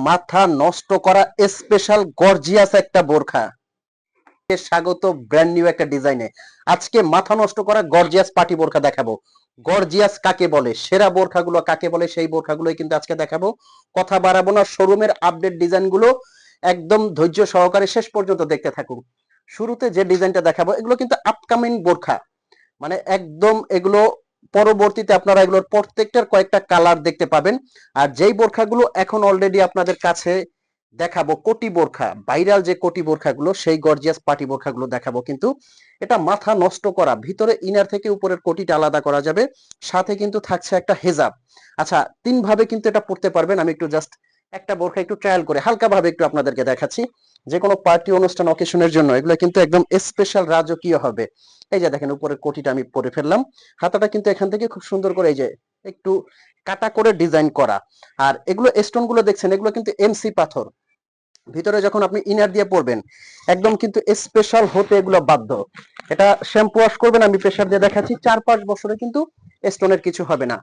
মাথা নষ্ট করা স্পেশাল গর্জিয়াস একটা বোরখা। স্বাগত ব্র্যান্ড নিউ একটা ডিজাইনে। আজকে মাথা নষ্ট করা গর্জিয়াস পার্টি বোরখা দেখাবো। গর্জিয়াস কাকে বলে, সেরা বোরখাগুলো কাকে বলে, সেই বোরখাগুলোই কিন্তু আজকে দেখাবো। কথা বাড়াবো না, শোরুমের আপডেট ডিজাইনগুলো একদম ধৈর্য সহকারে শেষ পর্যন্ত দেখতে থাকুন। শুরুতে যে ডিজাইনটা দেখাবো এগুলো কিন্তু আপকামিং বোরখা, মানে একদম এগুলো পরবর্তীতে আপনারা এগুলোর প্রত্যেকটার কয়েকটা কালার দেখতে পাবেন। আর যেই বোরখাগুলো এখন অলরেডি আপনাদের কাছে দেখাবো, কোটি বোরখা, ভাইরাল যে কোটি বোরখাগুলো, সেই গর্জিয়াস পার্টি বোরখাগুলো দেখাবো। কিন্তু এটা মাথা নষ্ট করা, ভিতরে ইনার থেকে উপরের কোটিটা আলাদা করা যাবে, সাথে কিন্তু থাকছে একটা হেজাব। আচ্ছা, তিন ভাবে কিন্তু এটা পড়তে পারবেন। আমি একটু জাস্ট একটা বোরখা একটু ট্রায়াল করে হালকা ভাবে একটু আপনাদেরকে দেখাচ্ছি। যে কোনো পার্টি অনুষ্ঠান অকেশনের জন্য এগুলো কিন্তু একদম স্পেশাল রাজকীয় হবে। এই যে দেখেন, উপরের কোটিটা আমি পরে ফেললাম, হাতাটা কিন্তু এখান থেকে খুব সুন্দর করে এই যে একটু কাটা করে ডিজাইন করা। আর এগুলো স্টোন গুলো দেখছেন, এগুলো কিন্তু এমসি পাথর। ভিতরে যখন আপনি ইনার দিয়ে পরবেন একদম কিন্তু স্পেশাল হতে এগুলো বাধ্য। এটা শ্যাম্পু ওয়াশ করবেন, আমি প্রেসার দিয়ে দেখাচ্ছি, 4-5 বছরে কিন্তু স্টোনের কিছু হবে না।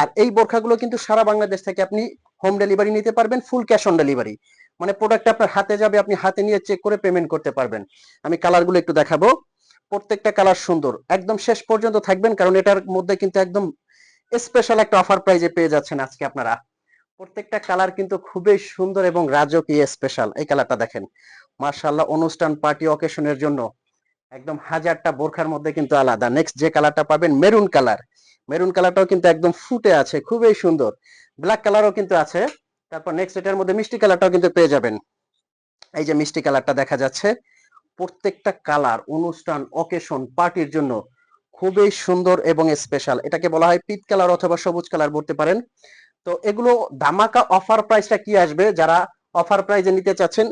আর এই বোরখাগুলো কিন্তু সারা বাংলাদেশ থেকে আপনি হোম ডেলিভারি নিতে পারবেন, ফুল ক্যাশ অন ডেলিভারি। মানে প্রোডাক্ট আপনার হাতে যাবে, আপনি হাতে নিয়ে চেক করে পেমেন্ট করতে পারবেন। আমি কালারগুলো একটু দেখাবো। প্রত্যেকটা কালার সুন্দর, একদম শেষ পর্যন্ত থাকবেন, কারণ এটার মধ্যে কিন্তু একদম স্পেশাল একটা অফার প্রাইজে পেয়ে যাচ্ছেন আজকে আপনারা। প্রত্যেকটা কালার কিন্তু খুবই সুন্দর এবং রাজকীয় স্পেশাল। এই কালারটা দেখেন, মার্শাল্লাহ, অনুষ্ঠান পার্টি অকেশনের জন্য একদম হাজারটা বোরখার মধ্যে কিন্তু আলাদা। নেক্সট যে কালারটা পাবেন মেরুন কালার, মেরুন কালারটাও কিন্তু একদম ফুটে আছে, খুবই সুন্দর। ব্ল্যাক কালারও কিন্তু আছে। তারপর নেক্সট এটার মধ্যে মিষ্টি কালারটাও কিন্তু পেয়ে যাবেন। এই যে মিষ্টি কালারটা দেখা যাচ্ছে। প্রত্যেকটা কালার অনুষ্ঠান অকেশন পার্টির জন্য খুবই সুন্দর এবং স্পেশাল। এটাকে বলা হয় পিট কালার অথবা সবুজ কালার বলতে পারেন। তো এগুলো ধামাকা অফার প্রাইসটা কি আসবে, যারা অফার প্রাইজে নিতে চাচ্ছেন,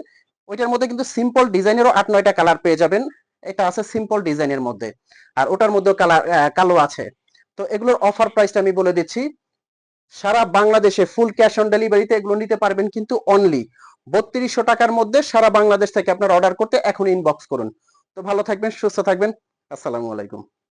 ওইটার মধ্যে কিন্তু সিম্পল ডিজাইনেরও 8-9টা কালার পেয়ে যাবেন। এটা আছে সিম্পল ডিজাইনের মধ্যে, আর ওটার মধ্যে কালার কালো আছে। তো এগুলোর অফার প্রাইসটা আমি বলে দিচ্ছি। সারা বাংলাদেশে ফুল ক্যাশ অন ডেলিভারিতে এগুলো নিতে পারবেন কিন্তু অনলি 3200 টাকার মধ্যে। সারা বাংলাদেশ থেকে আপনার অর্ডার করতে এখন ইনবক্স করুন। তো ভালো থাকবেন, সুস্থ থাকবেন। আসসালামু আলাইকুম।